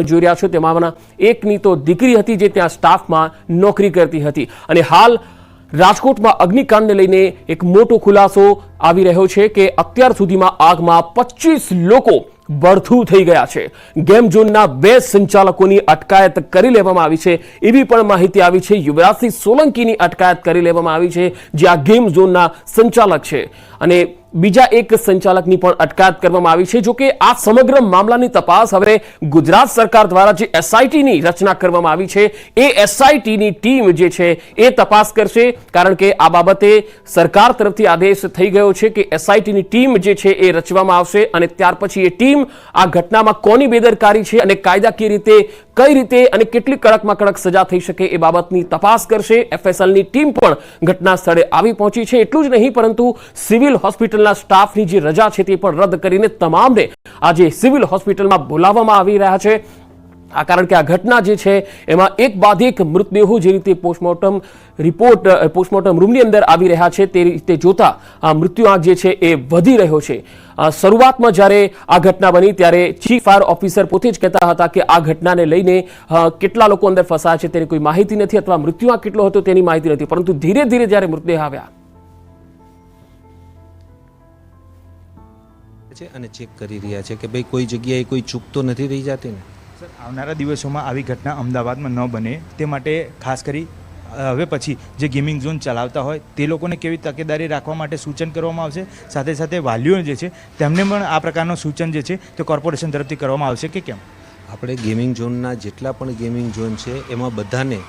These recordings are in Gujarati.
જોઈ રહ્યા છો તેમાંના એકની તો દીકરી હતી જે ત્યાં સ્ટાફમાં નોકરી કરતી હતી અને હાલ રાજકોટમાં અગ્નિકાંડને લઈને એક મોટો ખુલાસો આવી રહ્યો છે કે અત્યાર સુધીમાં આગમાં 25 લોકો બળથું થઈ ગયા છે। ગેમ ઝોનના 2 સંચાલકોની અટકાયત કરી લેવામાં આવી છે એવી પણ માહિતી આવી છે। યુવરાજસિંહ સોલંકીની અટકાયત કરી લેવામાં આવી છે જે આ ગેમ ઝોનના સંચાલક છે અને બીજા એક સંચાલકની પણ અટકાયત કરવામાં આવી છે। જો કે આ સમગ્ર મામલાની તપાસ હવે ગુજરાત સરકાર દ્વારા જે એસઆઈટીની રચના કરવામાં આવી છે એ એસઆઈટીની ટીમ જે છે એ તપાસ કરશે, કારણ કે આ બાબતે સરકાર તરફથી આદેશ થઈ ગયો છે કે એસઆઈટીની ટીમ જે છે એ રચવામાં આવશે અને ત્યાર પછી એ ટીમ આ ઘટનામાં કોની બેદરકારી છે અને કાયદાકીય રીતે કઈ રીતે અને કેટલી કડકમાં કડક સજા થઈ શકે એ બાબતની તપાસ કરશે। એફએસએલની ટીમ પણ ઘટના સ્થળે આવી પહોંચી છે। એટલું જ નહીં પરંતુ સિવિલ હોસ્પિટલના સ્ટાફની જે રજા છે તે પણ રદ કરીને તમામને આજે સિવિલ હોસ્પિટલમાં બોલાવવામાં આવી રહ્યા છે। આ કારણ કે આ ઘટના જે છે એમાં એક બાદ એક મૃતદેહો જે રીતે પોસ્ટમોર્ટમ રિપોર્ટ પોસ્ટમોર્ટમ રૂમની અંદર આવી રહ્યા છે તે રીતે જોતા આ મૃત્યુઆંક જે છે એ વધી રહ્યો છે। શરૂઆતમાં જ્યારે આ ઘટના બની ત્યારે ચીફ ફાયર ઓફિસર પોતે જ કહેતા હતા કે આ ઘટનાને લઈને કેટલા લોકો અંદર ફસાયા છે તેની કોઈ માહિતી નથી અથવા મૃત્યુઆંક કેટલો હતો તેની માહિતી નથી, પરંતુ ધીરે ધીરે જ્યારે મૃતદેહ આવ્યા અને ચેક કરી રહ્યા છે કે ભાઈ કોઈ જગ્યાએ કોઈ ચૂક તો નથી રહી જતી ને। સર, આવનારા દિવસોમાં આવી ઘટના અમદાવાદમાં ન બને તે માટે ખાસ કરી હવે પછી જે ગેમિંગ ઝોન ચલાવતા હોય તે લોકોને કેવી તકેદારી રાખવા માટે સૂચન કરવામાં આવશે, સાથે સાથે વાલીઓ જે છે તેમને પણ આ પ્રકારનું સૂચન જે છે તે કોર્પોરેશન તરફથી કરવામાં આવશે કે કેમ? આપણે ગેમિંગ ઝોનના જેટલા પણ ગેમિંગ ઝોન છે એમાં બધાને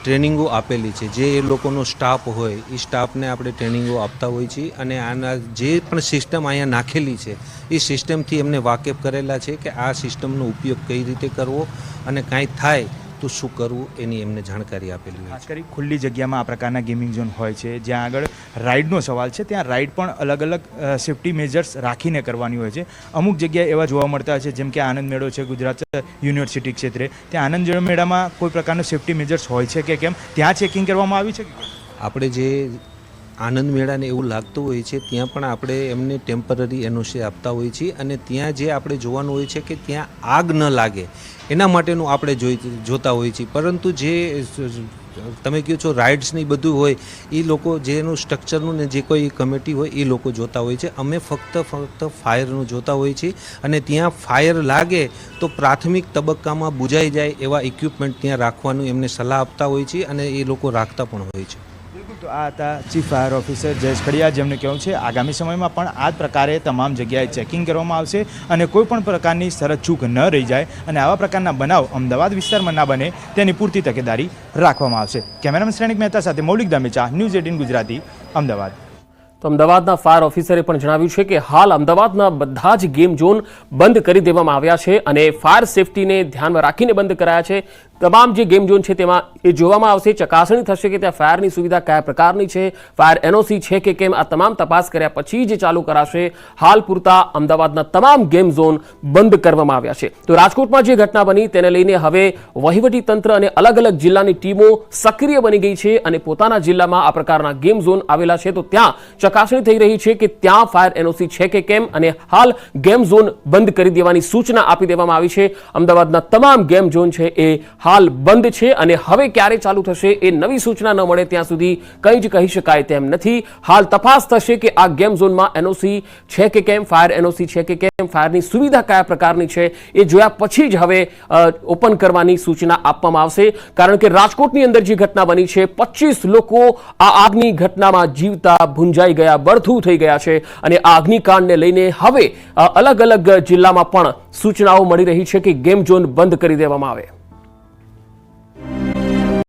ટ્રેનિંગો આપેલી છે। જે એ લોકોનો સ્ટાફ હોય એ સ્ટાફને આપણે ટ્રેનિંગો આપતા હોય છીએ અને આના જે પણ સિસ્ટમ અહીંયા નાખેલી છે એ સિસ્ટમથી એમને વાકેફ કરેલા છે કે આ સિસ્ટમનો ઉપયોગ કઈ રીતે કરવો અને કાંઈ થાય તો શું કરવું એની એમને જાણકારી આપેલી હોય। ખાસ કરી ખુલ્લી જગ્યામાં આ પ્રકારના ગેમિંગ ઝોન હોય છે જ્યાં આગળ રાઇડનો સવાલ છે, ત્યાં રાઇડ પણ અલગ અલગ સેફ્ટી મેજર્સ રાખીને કરવાની હોય છે। અમુક જગ્યાએ એવા જોવા મળતા હોય છે જેમ કે આનંદ મેળો છે ગુજરાત યુનિવર્સિટી ક્ષેત્રે, ત્યાં આનંદ મેળામાં કોઈ પ્રકારનું સેફ્ટી મેજર્સ હોય છે કે કેમ? ત્યાં ચેકિંગ કરવામાં આવી છે કે આપણે જે આનંદ મેળાને એવું લાગતું હોય છે ત્યાં પણ આપણે એમને ટેમ્પરરી એનઓસી આપતા હોઈએ છીએ અને ત્યાં જે આપણે જોવાનું હોય છે કે ત્યાં આગ ન લાગે એના માટેનું આપણે જોતા હોઈએ છીએ। પરંતુ જે તમે કહો છો રાઇડ્સની બધું હોય એ લોકો જેનું સ્ટ્રક્ચરનું ને જે કોઈ કમિટી હોય એ લોકો જોતા હોય છે। અમે ફક્ત ફાયરનું જોતા હોઈએ છીએ અને ત્યાં ફાયર લાગે તો પ્રાથમિક તબક્કામાં બુજાઈ જાય એવા ઇક્વિપમેન્ટ ત્યાં રાખવાનું એમને સલાહ આપતા હોઈએ છીએ અને એ લોકો રાખતા પણ હોય છે। તો આ હતા chief fire officer Jayesh Khadiya, જેમને કહેવું છે આગામી સમયમાં પણ આ જ પ્રકારે તમામ જગ્યાએ ચેકિંગ કરવામાં આવશે અને કોઈ પણ પ્રકારની શરત ચૂક ન રહી જાય અને આવા પ્રકારના બનાવ અમદાવાદ વિસ્તારમાં ના બને તેની પૂરતી તકેદારી રાખવામાં આવશે। કેમેરામેન શ્રેણિક મહેતા સાથે મૌલિક દામેચા, ન્યૂઝ 18 ગુજરાતી, અમદાવાદ। તો અમદાવાદના ફાયર ઓફિસરે પણ જણાવ્યું છે કે હાલ અમદાવાદના બધા જ ગેમ ઝોન બંધ કરી દેવામાં આવ્યા છે અને ફાયર સેફટીને ધ્યાનમાં રાખીને બંધ કરાયા છે। તમામ જે ગેમ ઝોન છે તેમાં એ જોવામાં આવશે, ચકાસણી થશે કે ત્યાં ફાયરની સુવિધા કયા પ્રકારની છે, ફાયર એનઓસી છે કે કેમ, આ તમામ તપાસ કર્યા પછી જ ચાલુ કરાશે। હાલ પૂરતા અમદાવાદના તમામ ગેમ ઝોન બંધ કરવામાં આવ્યા છે। તો રાજકોટમાં જે ઘટના બની તેને લઈને હવે વહીવટી તંત્ર અને અલગ અલગ જિલ્લાની ટીમો સક્રિય બની ગઈ છે અને પોતાના જિલ્લામાં આ પ્રકારના ગેમ ઝોન આવેલા છે તો ત્યાં ચકાસણી થઈ રહી છે કે ત્યાં ફાયર એનઓસી છે કે કેમ અને હાલ ગેમ ઝોન બંધ કરી દેવાની સૂચના આપી દેવામાં આવી છે। અમદાવાદના તમામ ગેમ ઝોન છે એ હાલ બંધ છે અને હવે ક્યારે ચાલુ થશે એ નવી સૂચના ન મળે ત્યાં સુધી કંઈ જ કહી શકાય તેમ નથી। હાલ તપાસ થશે કે આ ગેમ ઝોનમાં એનઓસી છે કે કેમ, ફાયર એનઓસી છે કે કેમ, ફાયરની સુવિધા કયા પ્રકારની છે એ જોયા પછી જ હવે ઓપન કરવાની સૂચના આપવામાં આવશે। કારણ કે રાજકોટની અંદર જે ઘટના બની છે 25 લોકો આ આગની ઘટનામાં જીવતા ભૂંજાઈ ગયા, બળથું થઈ ગયા છે અને આ અગ્નિકાંડને લઈને હવે અલગ અલગ જિલ્લામાં પણ સૂચનાઓ મળી રહી છે કે ગેમ ઝોન બંધ કરી દેવામાં આવે।